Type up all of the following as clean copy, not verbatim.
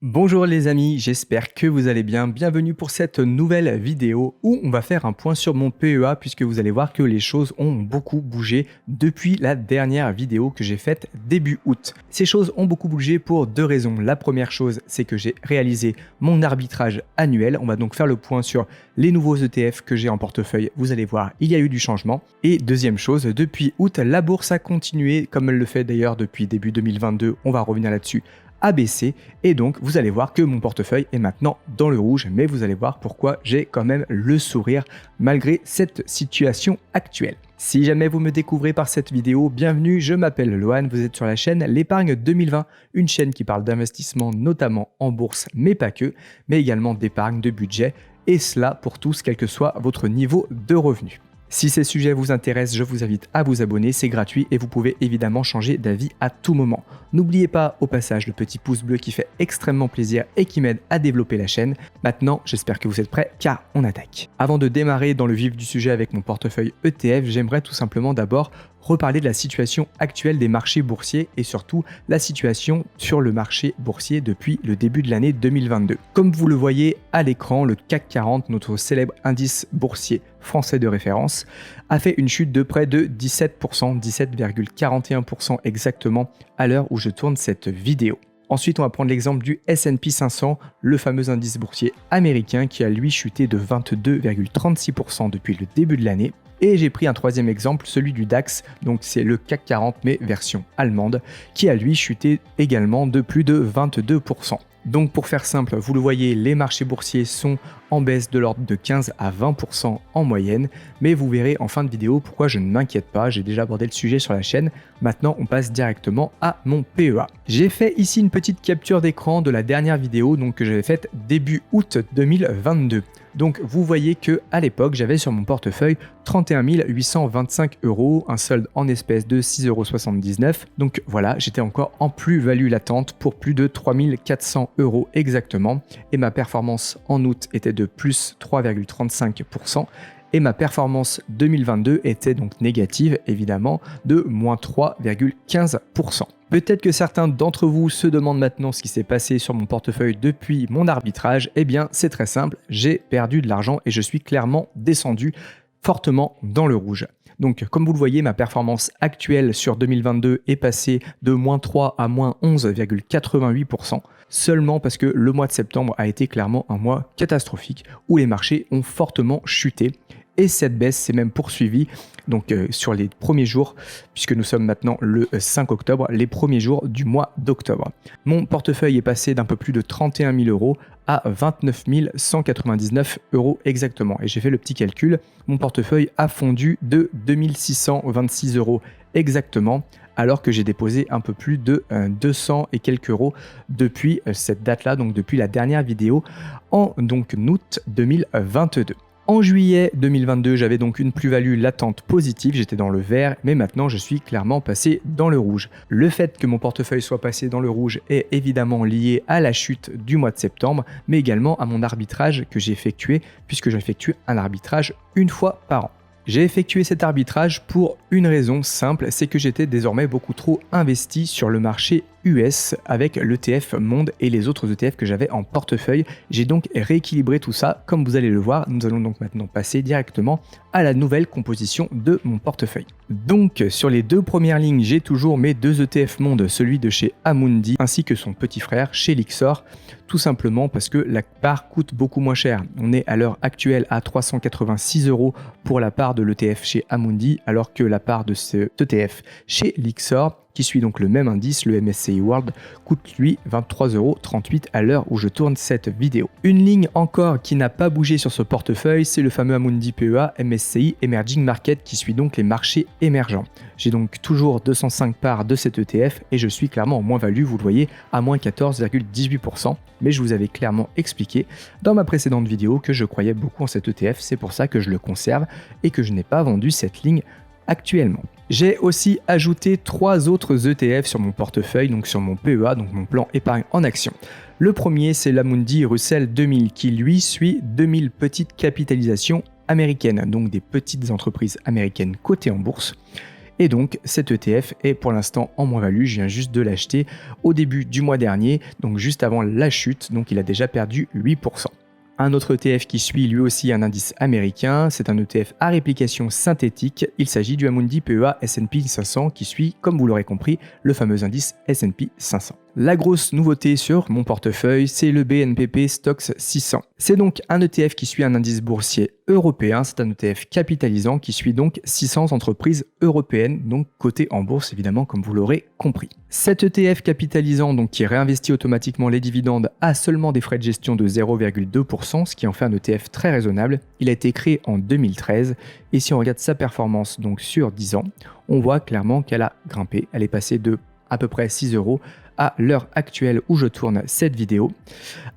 Bonjour les amis, j'espère que vous allez bien. Bienvenue pour cette nouvelle vidéo où on va faire un point sur mon PEA puisque vous allez voir que les choses ont beaucoup bougé depuis la dernière vidéo que j'ai faite début août. Ces choses ont beaucoup bougé pour deux raisons. La première chose, c'est que j'ai réalisé mon arbitrage annuel. On va donc faire le point sur les nouveaux ETF que j'ai en portefeuille. Vous allez voir, il y a eu du changement. Et deuxième chose, depuis août, la bourse a continué comme elle le fait d'ailleurs depuis début 2022. On va revenir là-dessus. A baissé et donc vous allez voir que mon portefeuille est maintenant dans le rouge, mais vous allez voir pourquoi j'ai quand même le sourire malgré cette situation actuelle. Si jamais vous me découvrez par cette vidéo, bienvenue, je m'appelle Lohan, vous êtes sur la chaîne L'épargne 2020, une chaîne qui parle d'investissement notamment en bourse, mais pas que, mais également d'épargne, de budget, et cela pour tous, quel que soit votre niveau de revenu. Si ces sujets vous intéressent, je vous invite à vous abonner, c'est gratuit et vous pouvez évidemment changer d'avis à tout moment. N'oubliez pas au passage le petit pouce bleu qui fait extrêmement plaisir et qui m'aide à développer la chaîne. Maintenant, j'espère que vous êtes prêts car on attaque. Avant de démarrer dans le vif du sujet avec mon portefeuille ETF, j'aimerais tout simplement d'abord reparler de la situation actuelle des marchés boursiers et surtout la situation sur le marché boursier depuis le début de l'année 2022. Comme vous le voyez à l'écran, le CAC 40, notre célèbre indice boursier français de référence, a fait une chute de près de 17%, 17,41% exactement à l'heure où je tourne cette vidéo. Ensuite, on va prendre l'exemple du S&P 500, le fameux indice boursier américain qui a lui chuté de 22,36% depuis le début de l'année. Et j'ai pris un troisième exemple, celui du DAX, donc c'est le CAC 40 mais version allemande, qui a lui chuté également de plus de 22%. Donc pour faire simple, vous le voyez, les marchés boursiers sont en baisse de l'ordre de 15 à 20% en moyenne, mais vous verrez en fin de vidéo pourquoi je ne m'inquiète pas, j'ai déjà abordé le sujet sur la chaîne. Maintenant on passe directement à mon PEA. J'ai fait ici une petêtre capture d'écran de la dernière vidéo donc, que j'avais faite début août 2022. Donc vous voyez que à l'époque j'avais sur mon portefeuille 31 825 €, un solde en espèces de 6,79 €. Donc voilà, j'étais encore en plus-value latente pour plus de 3 400 € exactement. Et ma performance en août était de plus 3,35%. Et ma performance 2022 était donc négative, évidemment, de moins 3,15%. Peut-être que certains d'entre vous se demandent maintenant ce qui s'est passé sur mon portefeuille depuis mon arbitrage. Eh bien, c'est très simple, j'ai perdu de l'argent et je suis clairement descendu fortement dans le rouge. Donc, comme vous le voyez, ma performance actuelle sur 2022 est passée de moins 3 à moins 11,88%, seulement parce que le mois de septembre a été clairement un mois catastrophique où les marchés ont fortement chuté. Et cette baisse s'est même poursuivie donc, sur les premiers jours, puisque nous sommes maintenant le 5 octobre, les premiers jours du mois d'octobre. Mon portefeuille est passé d'un peu plus de 31 000 € à 29 199 € exactement. Et j'ai fait le petit calcul, mon portefeuille a fondu de 2626 € exactement, alors que j'ai déposé un peu plus de 200 et quelques euros depuis cette date-là, donc depuis la dernière vidéo en donc, août 2022. En juillet 2022, j'avais donc une plus-value latente positive, j'étais dans le vert, mais maintenant je suis clairement passé dans le rouge. Le fait que mon portefeuille soit passé dans le rouge est évidemment lié à la chute du mois de septembre, mais également à mon arbitrage que j'ai effectué, puisque j'effectue un arbitrage une fois par an. J'ai effectué cet arbitrage pour une raison simple, c'est que j'étais désormais beaucoup trop investi sur le marché US avec l'ETF Monde et les autres ETF que j'avais en portefeuille. J'ai donc rééquilibré tout ça, comme vous allez le voir. Nous allons donc maintenant passer directement à la nouvelle composition de mon portefeuille. Donc sur les deux premières lignes, j'ai toujours mes deux ETF Monde, celui de chez Amundi ainsi que son petit frère chez Lyxor, tout simplement parce que la part coûte beaucoup moins cher. On est à l'heure actuelle à 386 € pour la part de l'ETF chez Amundi, alors que la part de cet ETF chez Lyxor, qui suit donc le même indice, le MSCI World, coûte lui 23,38 € à l'heure où je tourne cette vidéo. Une ligne encore qui n'a pas bougé sur ce portefeuille, c'est le fameux Amundi PEA MSCI Emerging Market qui suit donc les marchés émergents. J'ai donc toujours 205 parts de cet ETF et je suis clairement en moins-value, vous le voyez, à moins 14,18%. Mais je vous avais clairement expliqué dans ma précédente vidéo que je croyais beaucoup en cet ETF, c'est pour ça que je le conserve et que je n'ai pas vendu cette ligne actuellement. J'ai aussi ajouté 3 autres ETF sur mon portefeuille, donc sur mon PEA, donc mon plan épargne en action. Le premier, c'est l'Amundi Russell 2000 qui lui suit 2000 petites capitalisations américaines, donc des petites entreprises américaines cotées en bourse. Et donc cet ETF est pour l'instant en moins-value, je viens juste de l'acheter au début du mois dernier, donc juste avant la chute, donc il a déjà perdu 8%. Un autre ETF qui suit lui aussi un indice américain, c'est un ETF à réplication synthétique. Il s'agit du Amundi PEA S&P 500 qui suit, comme vous l'aurez compris, le fameux indice S&P 500. La grosse nouveauté sur mon portefeuille, c'est le BNPP Stocks 600. C'est donc un ETF qui suit un indice boursier européen, c'est un ETF capitalisant qui suit donc 600 entreprises européennes, donc cotées en bourse évidemment comme vous l'aurez compris. Cet ETF capitalisant donc qui réinvestit automatiquement les dividendes a seulement des frais de gestion de 0,2%, ce qui en fait un ETF très raisonnable. Il a été créé en 2013 et si on regarde sa performance donc sur 10 ans, on voit clairement qu'elle a grimpé, elle est passée de à peu près 6 euros à l'heure actuelle où je tourne cette vidéo,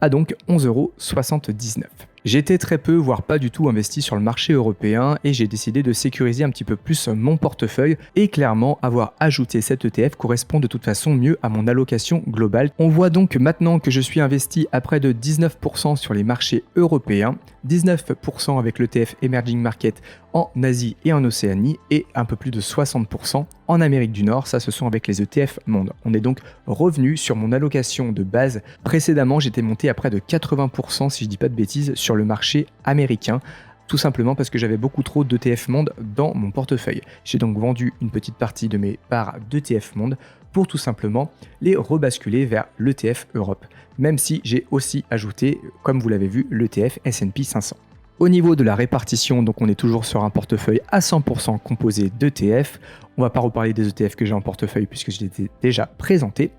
à donc 11,79 €. J'étais très peu, voire pas du tout investi sur le marché européen et j'ai décidé de sécuriser un petit peu plus mon portefeuille et clairement avoir ajouté cet ETF correspond de toute façon mieux à mon allocation globale. On voit donc maintenant que je suis investi à près de 19% sur les marchés européens, 19% avec l'ETF Emerging Market en Asie et en Océanie et un peu plus de 60% en Amérique du Nord, ça ce sont avec les ETF Monde. On est donc revenu sur mon allocation de base. Précédemment, j'étais monté à près de 80% si je dis pas de bêtises sur le marché américain, tout simplement parce que j'avais beaucoup trop d'ETF Monde dans mon portefeuille. J'ai donc vendu une petite partie de mes parts d'ETF Monde pour tout simplement les rebasculer vers l'ETF Europe, même si j'ai aussi ajouté, comme vous l'avez vu, l'ETF S&P 500. Au niveau de la répartition, donc on est toujours sur un portefeuille à 100% composé d'ETF. On ne va pas reparler des ETF que j'ai en portefeuille puisque je les ai déjà présentés.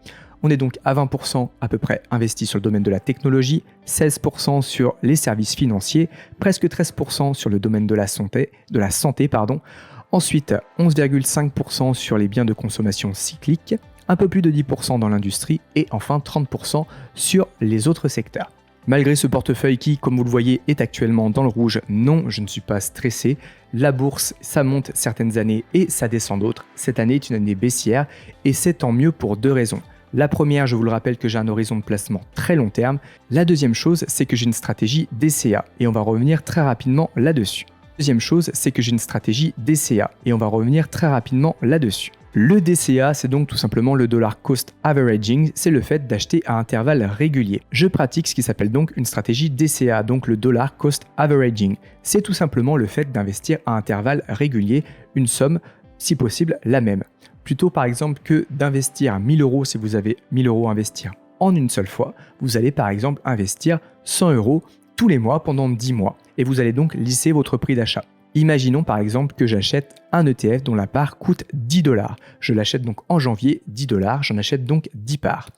On est donc à 20% à peu près investi sur le domaine de la technologie, 16% sur les services financiers, presque 13% sur le domaine de la santé. Ensuite, 11,5% sur les biens de consommation cycliques, un peu plus de 10% dans l'industrie et enfin 30% sur les autres secteurs. Malgré ce portefeuille qui, comme vous le voyez, est actuellement dans le rouge, non, je ne suis pas stressé. La bourse, ça monte certaines années et ça descend d'autres. Cette année est une année baissière et c'est tant mieux pour deux raisons. La première, je vous le rappelle que j'ai un horizon de placement très long terme. La deuxième chose, c'est que j'ai une stratégie DCA et on va revenir très rapidement là-dessus. Deuxième chose, c'est que j'ai une stratégie DCA et on va revenir très rapidement là-dessus. Le DCA, c'est donc tout simplement le dollar cost averaging, c'est le fait d'acheter à intervalles réguliers. Je pratique ce qui s'appelle donc une stratégie DCA, donc le dollar cost averaging. C'est tout simplement le fait d'investir à intervalles réguliers une somme, si possible la même. Plutôt par exemple que d'investir 1000 € si vous avez 1000 € à investir en une seule fois, vous allez par exemple investir 100 € tous les mois pendant 10 mois et vous allez donc lisser votre prix d'achat. Imaginons par exemple que j'achète un ETF dont la part coûte 10 $. Je l'achète donc en janvier, 10 $, j'en achète donc 10 parts.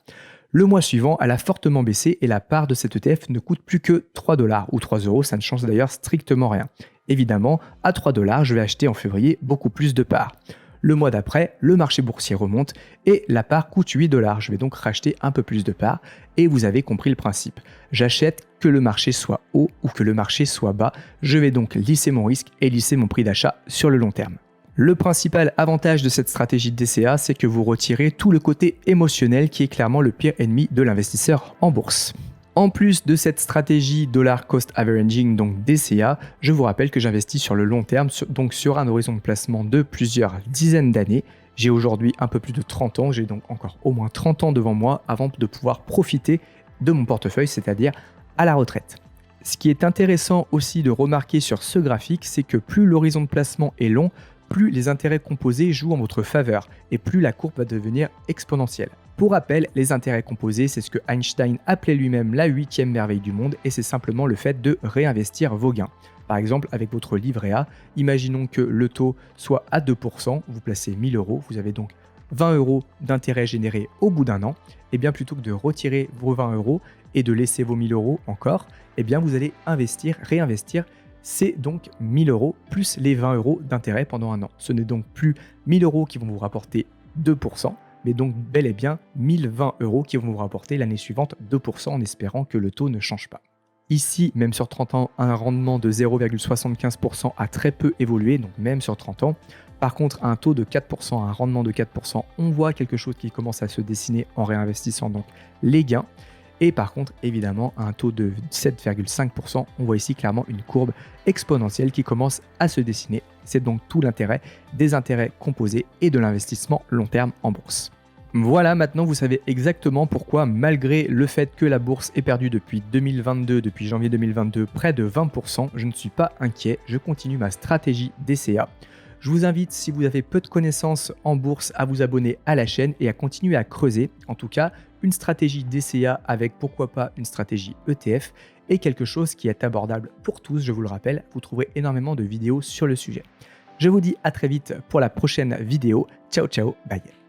Le mois suivant, elle a fortement baissé et la part de cet ETF ne coûte plus que 3 $ ou 3 €, ça ne change d'ailleurs strictement rien. Évidemment, à 3 $, je vais acheter en février beaucoup plus de parts. Le mois d'après, le marché boursier remonte et la part coûte 8 $. Je vais donc racheter un peu plus de parts et vous avez compris le principe. J'achète que le marché soit haut ou que le marché soit bas. Je vais donc lisser mon risque et lisser mon prix d'achat sur le long terme. Le principal avantage de cette stratégie de DCA, c'est que vous retirez tout le côté émotionnel qui est clairement le pire ennemi de l'investisseur en bourse. En plus de cette stratégie dollar cost averaging, donc DCA, je vous rappelle que j'investis sur le long terme, donc sur un horizon de placement de plusieurs dizaines d'années. J'ai aujourd'hui un peu plus de 30 ans, j'ai donc encore au moins 30 ans devant moi avant de pouvoir profiter de mon portefeuille, c'est-à-dire à la retraite. Ce qui est intéressant aussi de remarquer sur ce graphique, c'est que plus l'horizon de placement est long, plus les intérêts composés jouent en votre faveur et plus la courbe va devenir exponentielle. Pour rappel, les intérêts composés, c'est ce que Einstein appelait lui-même la 8e merveille du monde et c'est simplement le fait de réinvestir vos gains. Par exemple, avec votre livret A, imaginons que le taux soit à 2%, vous placez 1000 €, vous avez donc 20 € d'intérêt généré au bout d'un an, et bien plutôt que de retirer vos 20 € et de laisser vos 1000 € encore, et bien vous allez réinvestir, c'est donc 1000 € plus les 20 € d'intérêt pendant un an. Ce n'est donc plus 1000 € qui vont vous rapporter 2%, mais donc bel et bien 1020 € qui vont vous rapporter l'année suivante 2% en espérant que le taux ne change pas. Ici, même sur 30 ans, un rendement de 0,75% a très peu évolué, donc même sur 30 ans. Par contre, à un taux de 4%, un rendement de 4%, on voit quelque chose qui commence à se dessiner en réinvestissant donc les gains. Et par contre, évidemment, à un taux de 7,5%, on voit ici clairement une courbe exponentielle qui commence à se dessiner C'est donc tout l'intérêt des intérêts composés et de l'investissement long terme en bourse. Voilà, maintenant vous savez exactement pourquoi, malgré le fait que la bourse ait perdu depuis 2022, depuis janvier 2022, près de 20%, je ne suis pas inquiet, je continue ma stratégie DCA. Je vous invite, si vous avez peu de connaissances en bourse, à vous abonner à la chaîne et à continuer à creuser. En tout cas, une stratégie DCA avec pourquoi pas une stratégie ETF est quelque chose qui est abordable pour tous, je vous le rappelle, vous trouverez énormément de vidéos sur le sujet. Je vous dis à très vite pour la prochaine vidéo. Ciao ciao, bye.